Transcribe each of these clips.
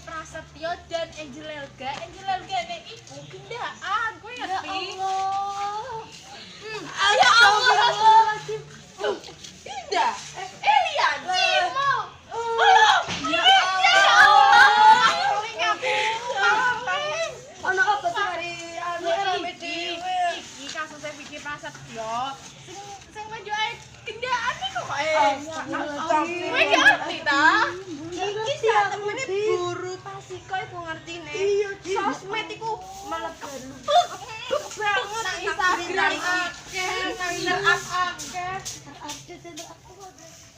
Prasetyo dan Angel Elga. Angel Elga nek iku gendaan, kowe ngerti? Ya Allah. Tidak. Elian, Cimo. Ya Allah. Ono apa sih hari anu rame dhewe? Iki kasusnya Vicky Prasetyo. Sing ngajuke gendaan iku kok. Kowe ngerti ta? Iki sih temene buru pasiko iku ngertine. Sosmed iku melebar. Banget Nang Instagram akeh, nang akeh.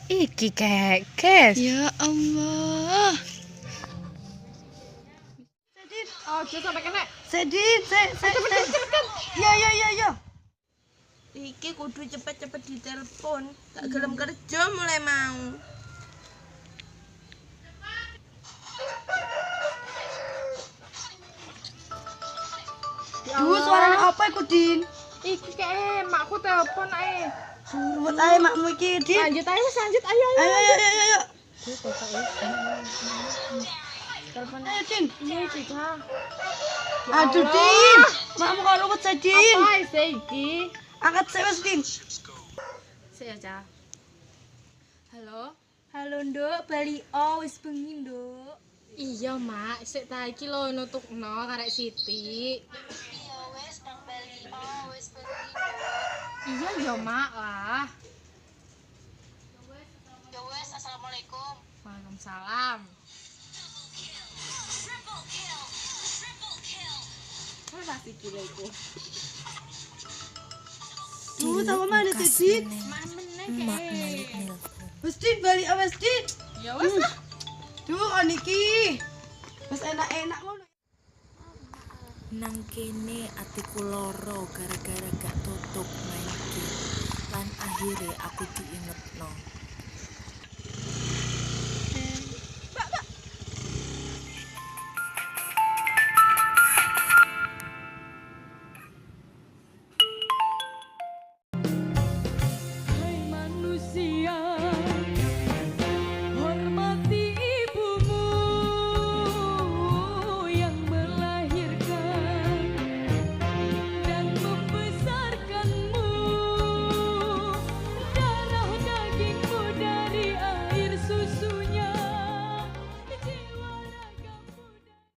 Iki kekes. Ya Allah. Ojo sampe kena. Sedin, cepet. Ya. Iki kudu cepet-cepet ditelepon. Gak gelem kerja mulai mau. Duh, suaranya apa iku, Din? Iki kayak makku telepon ae. Buat ae makmu iki, Din. Lanjut ae wis lanjut ayo. Ayo. Telepon ae, Din. Iya, Cika. Aduh, Din. Makmu karo wes, Din. Apa sih iki? Angkat sik wes, Din. Sik aja. Halo? Halo, Nduk, bali wis bengi, Nduk. Iya, Mak. Sik ta iki lho nutukno karek Siti. Iya, ya, Mak lah. Ya wes, assalamualaikum. Waalaikumsalam. Apa pasti gila iku? Duh, sama mana tuh, Din? Mak meneh kae. Wes, Din, balik wes, Din. Ya wes lah. Duh, kon iki. Wes enak-enak ngono. Nang kene atiku loro gara-gara gak tutup main game. Lan akhirnya aku diingetno.